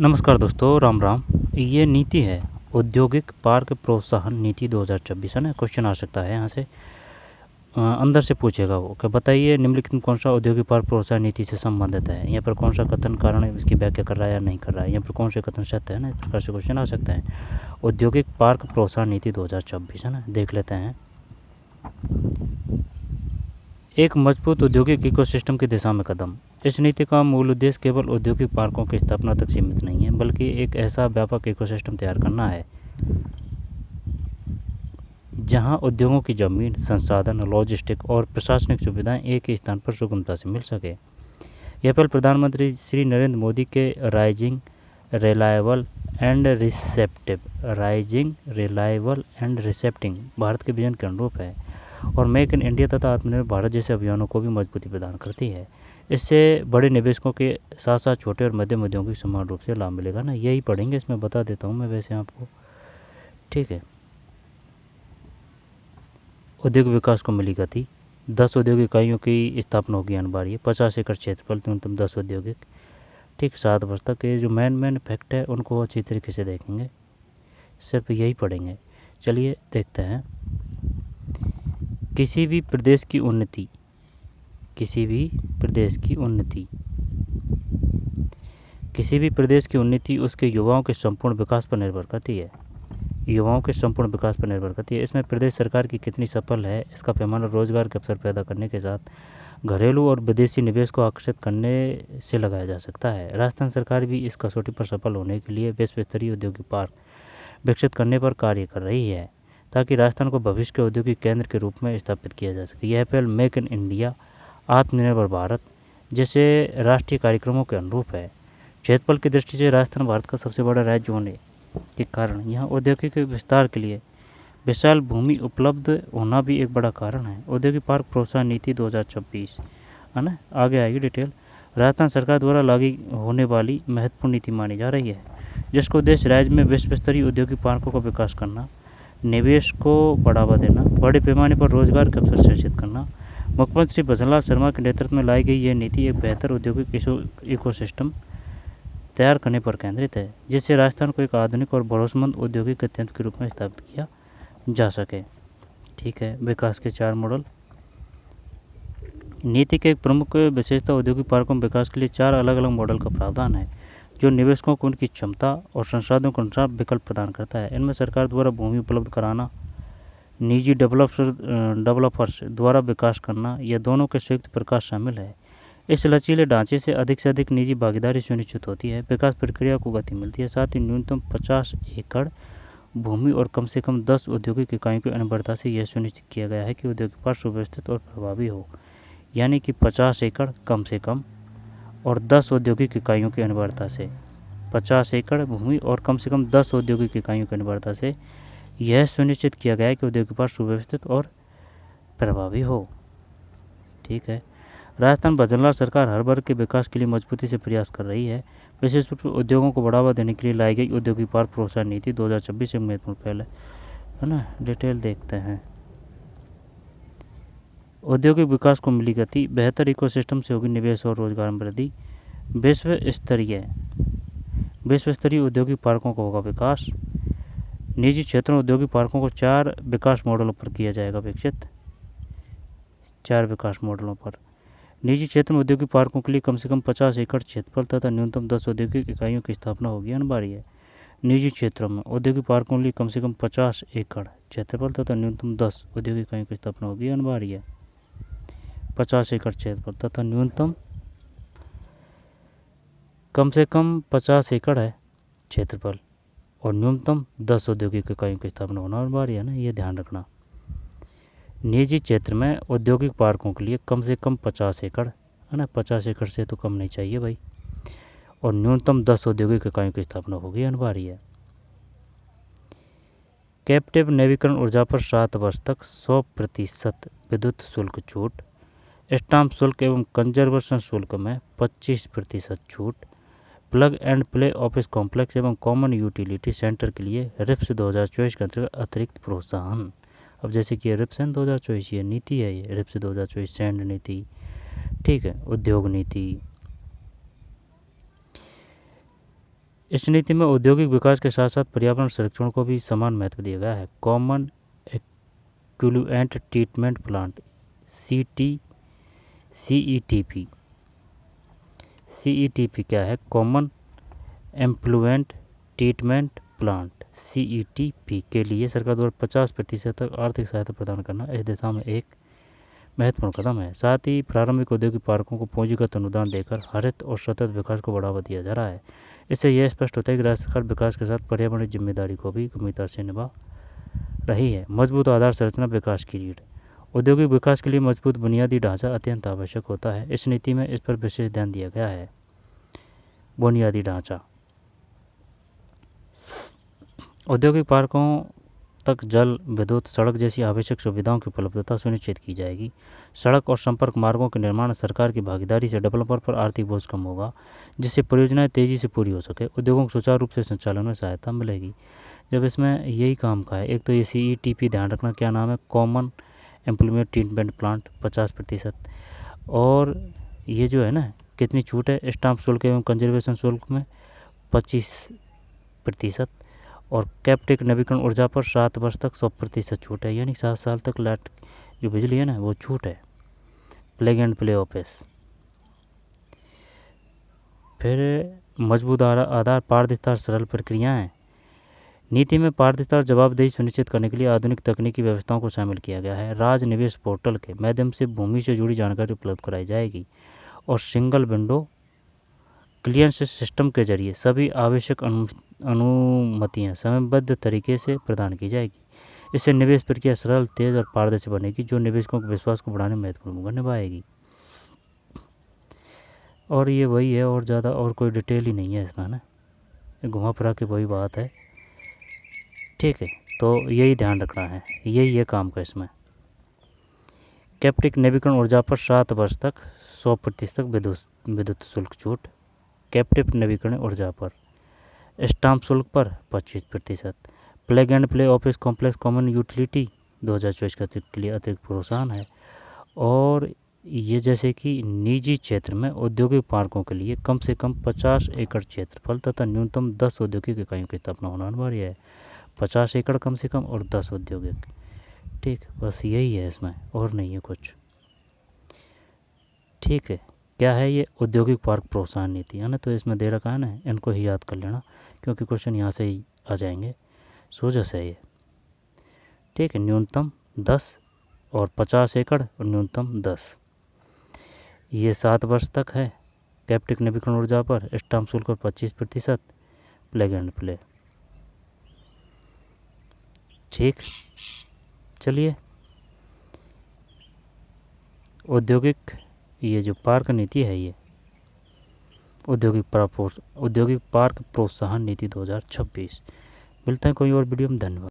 नमस्कार दोस्तों, राम राम। ये नीति है औद्योगिक पार्क प्रोत्साहन नीति 2024 है ना। क्वेश्चन आ सकता है यहाँ से, अंदर से पूछेगा वो कि बताइए निम्नलिखित में कौन सा औद्योगिक पार्क प्रोत्साहन नीति से संबंधित है। यहाँ पर कौन सा कथन कारण है, इसकी व्याख्या कर रहा है या नहीं कर रहा है। यहाँ पर कौन से कथन सत्य है ना, इस प्रकार से क्वेश्चन आ सकता है। औद्योगिक पार्क प्रोत्साहन नीति 2024 है ना, देख लेते हैं। एक मजबूत औद्योगिक इकोसिस्टम की दिशा में कदम। इस नीति का मूल उद्देश्य केवल औद्योगिक पार्कों की स्थापना तक सीमित नहीं है, बल्कि एक ऐसा व्यापक इकोसिस्टम तैयार करना है जहां उद्योगों की जमीन, संसाधन, लॉजिस्टिक और प्रशासनिक सुविधाएं एक ही स्थान पर सुगमता से मिल सके। यह पहल प्रधानमंत्री श्री नरेंद्र मोदी के राइजिंग रिलायबल एंड रिसेप्टिंग भारत के विजन के अनुरूप है और मेक इन इंडिया तथा आत्मनिर्भर भारत जैसे अभियानों को भी मजबूती प्रदान करती है। इससे बड़े निवेशकों के साथ साथ छोटे और मध्यम उद्योगों को समान रूप से लाभ मिलेगा ना। यही पढ़ेंगे, इसमें बता देता हूँ मैं वैसे आपको, ठीक है। औद्योगिक विकास को मिली गति। 10 औद्योगिक इकाइयों की स्थापना होगी अनिवार्य। 50 एकड़ क्षेत्रफल, न्यूनतम 10 औद्योगिक, ठीक। 7 वर्ष तक ये जो मेन फैक्ट है उनको अच्छी तरीके से देखेंगे, सिर्फ यही पढ़ेंगे। चलिए देखते हैं। किसी भी प्रदेश की उन्नति उसके युवाओं के संपूर्ण विकास पर निर्भर करती है। इसमें प्रदेश सरकार की कितनी सफल है, इसका पैमाना रोजगार के अवसर पैदा करने के साथ घरेलू और विदेशी निवेश को आकर्षित करने से लगाया जा सकता है। राजस्थान सरकार भी इस कसौटी पर सफल होने के लिए विश्व स्तरीय औद्योगिक पार्क विकसित करने पर कार्य कर रही है, ताकि राजस्थान को भविष्य के औद्योगिक केंद्र के रूप में स्थापित किया जा सके। यह पहल मेक इन इंडिया, आत्मनिर्भर भारत जैसे राष्ट्रीय कार्यक्रमों के अनुरूप है। क्षेत्रफल की दृष्टि से राजस्थान भारत का सबसे बड़ा राज्य होने के कारण यहाँ औद्योगिक विस्तार के लिए विशाल भूमि उपलब्ध होना भी एक बड़ा कारण है। औद्योगिक पार्क प्रोत्साहन नीति 2024 है ना, आगे आएगी डिटेल। राजस्थान सरकार द्वारा लागू होने वाली महत्वपूर्ण नीति मानी जा रही है, जिसका उद्देश्य राज्य में विश्व स्तरीय औद्योगिक पार्कों का विकास करना, निवेश को बढ़ावा देना, बड़े पैमाने पर रोजगार के अवसर सृजित करना। मुख्यमंत्री श्री भजनलाल शर्मा के नेतृत्व में लाई गई यह नीति एक बेहतर औद्योगिक इकोसिस्टम तैयार करने पर केंद्रित है, जिससे राजस्थान को एक आधुनिक और भरोसेमंद औद्योगिक केंद्र के रूप में स्थापित किया जा सके। ठीक है। विकास के 4 मॉडल। नीति के एक प्रमुख विशेषता औद्योगिक पार्कों में विकास के लिए 4 अलग अलग मॉडल का प्रावधान है, जो निवेशकों को उनकी क्षमता और संसाधनों के अनुसार विकल्प प्रदान करता है। इनमें सरकार द्वारा भूमि उपलब्ध कराना, निजी डेवलपर्स द्वारा विकास करना, यह दोनों के संयुक्त प्रकाश शामिल है। इस लचीले ढांचे से अधिक निजी भागीदारी सुनिश्चित होती है, विकास प्रक्रिया को गति मिलती है। साथ ही न्यूनतम 50 एकड़ भूमि और कम से कम 10 औद्योगिक इकाइयों की अनिवार्यता से यह सुनिश्चित किया गया है कि औद्योगिक पार्क सुव्यवस्थित और प्रभावी हो। यानी कि 50 एकड़ कम से कम और 10 औद्योगिक इकाइयों की अनिवार्यता से, 50 एकड़ भूमि और कम से कम 10 औद्योगिक इकाइयों की अनिवार्यता से यह सुनिश्चित किया गया है कि औद्योगिक पार्क सुव्यवस्थित और प्रभावी हो। ठीक है। राजस्थान भजनलाल सरकार हर वर्ग के विकास के लिए मजबूती से प्रयास कर रही है। विशेष रूप से उद्योगों को बढ़ावा देने के लिए लाई गई औद्योगिक पार्क प्रोत्साहन नीति 2024 एक महत्वपूर्ण पहल है ना। डिटेल देखते हैं। औद्योगिक विकास को मिली गति। बेहतर इकोसिस्टम से होगी निवेश और रोजगार में वृद्धि। विश्व स्तरीय औद्योगिक पार्कों का होगा विकास। निजी क्षेत्रों औद्योगिक पार्कों को 4 विकास मॉडलों पर किया जाएगा विकसित। 4 विकास मॉडलों पर। निजी क्षेत्र में औद्योगिक पार्कों के लिए कम से कम 50 एकड़ क्षेत्रफल तथा न्यूनतम 10 औद्योगिक इकाइयों की स्थापना होगी अनिवार्य है। निजी क्षेत्रों में औद्योगिक पार्कों के लिए कम से कम 50 एकड़ क्षेत्रफल तथा न्यूनतम 10 औद्योगिक इकाइयों की स्थापना होगी अनिवार्य है। 50 एकड़ क्षेत्रफल तथा न्यूनतम कम से कम 50 एकड़ है क्षेत्रफल और न्यूनतम 10 औद्योगिक इकाइयों की स्थापना होना अनिवार्य है ना, ये ध्यान रखना। निजी क्षेत्र में औद्योगिक पार्कों के लिए कम से कम 50 एकड़ है ना, 50 एकड़ से तो कम नहीं चाहिए भाई, और न्यूनतम 10 औद्योगिक इकाइयों की स्थापना होगी अनिवार्य है। कैप्टिव नवीकरण ऊर्जा पर 7 वर्ष तक 100% विद्युत शुल्क छूट। स्टाम्प शुल्क एवं कंजर्वेशन शुल्क में 25% छूट। Plug and play office complex एवं कॉमन यूटिलिटी सेंटर के लिए रिप्स 2024 के अंतर्गत अतिरिक्त प्रोत्साहन। अब जैसे कि रिप्स 2024 ये नीति है, ये रिप्स 2024 सैंड नीति, ठीक है। उद्योग नीति, इस नीति में औद्योगिक विकास के साथ साथ पर्यावरण संरक्षण को भी समान महत्व दिया गया है। कॉमन एक्लुएंट ट्रीटमेंट प्लांट CETP क्या है? कॉमन एम्प्लुएंट ट्रीटमेंट प्लांट CETP के लिए सरकार द्वारा 50% तक आर्थिक सहायता प्रदान करना इस दिशा में एक महत्वपूर्ण कदम है। साथ ही प्रारंभिक औद्योगिक पार्कों को पूंजीगत अनुदान देकर हरित और सतत विकास को बढ़ावा दिया जा रहा है। इससे यह स्पष्ट होता है कि राज्य सरकार विकास के साथ पर्यावरण जिम्मेदारी को भी गंभीरता से निभा रही है। मजबूत आधार संरचना विकास की रीढ़। औद्योगिक विकास के लिए मजबूत बुनियादी ढांचा अत्यंत आवश्यक होता है। इस नीति में इस पर विशेष ध्यान दिया गया है। बुनियादी ढांचा। औद्योगिक पार्कों तक जल, विद्युत, सड़क जैसी आवश्यक सुविधाओं की उपलब्धता सुनिश्चित की जाएगी। सड़क और संपर्क मार्गों के निर्माण सरकार की भागीदारी से डेवलपर पर आर्थिक बोझ कम होगा, जिससे परियोजनाएं तेजी से पूरी हो सके। उद्योगों को सुचारू रूप से संचालन में सहायता मिलेगी। जब इसमें यही काम का है, एक तो ये CETP ध्यान रखना, क्या नाम है? कॉमन एम्प्लॉयमेंट ट्रीटमेंट प्लांट 50%, और ये जो है ना, कितनी छूट है? स्टाम्प शुल्क एवं कंजर्वेशन शुल्क में 25%, और कैप्टिक नवीकरण ऊर्जा पर 7 वर्ष तक 100% छूट है, यानी 7 साल तक लाइट जो बिजली है ना वो छूट है। Plug and play office. फिर मजबूत आधार, पारदर्शिता, सरल प्रक्रियाएं। नीति में पारदर्शिता और जवाबदेही सुनिश्चित करने के लिए आधुनिक तकनीकी व्यवस्थाओं को शामिल किया गया है। राज निवेश पोर्टल के माध्यम से भूमि से जुड़ी जानकारी उपलब्ध कराई जाएगी, और सिंगल विंडो क्लियरेंस सिस्टम के जरिए सभी आवश्यक अनुमतियां समयबद्ध तरीके से प्रदान की जाएगी। इससे निवेश प्रक्रिया सरल, तेज और पारदर्शी बनेगी, जो निवेशकों के विश्वास को बढ़ाने में महत्वपूर्ण भूमिका निभाएगी। और ये वही है, और ज़्यादा और कोई डिटेल ही नहीं है इसमें ना, घुमा फिरा के वही बात है। ठीक है, तो यही ध्यान रखना है, यही है काम का इसमें। कैप्टिक नवीकरण ऊर्जा पर 7 वर्ष तक 100% तक विद्युत शुल्क छूट। कैप्टिव नवीकरण ऊर्जा पर। स्टाम्प शुल्क पर 25%। Plug and play office complex common utility 2024 के लिए अतिरिक्त प्रोत्साहन है। और ये जैसे कि निजी क्षेत्र में औद्योगिक पार्कों के लिए कम से कम 50 एकड़ क्षेत्रफल तथा न्यूनतम 10 औद्योगिक इकाइयों की स्थापना होना अनिवार्य है। 50 एकड़ कम से कम और 10 औद्योगिक। ठीक, बस यही है इसमें, और नहीं है कुछ। ठीक है, क्या है ये? औद्योगिक पार्क प्रोत्साहन नीति है ना, तो इसमें दे रखा है ना, इनको ही याद कर लेना, क्योंकि क्वेश्चन यहाँ से ही आ जाएंगे, सोजस है ये। ठीक है, न्यूनतम 10 और 50 एकड़ और न्यूनतम 10, ये 7 वर्ष तक है। कैप्टिक नवीकरण ऊर्जा पर स्टाम्प शुल्क पर 25%। Plug and play. ठीक, चलिए औद्योगिक ये जो पार्क नीति है, ये औद्योगिक पार्क प्रोत्साहन नीति 2026। मिलता है कोई और वीडियो में। धन्यवाद।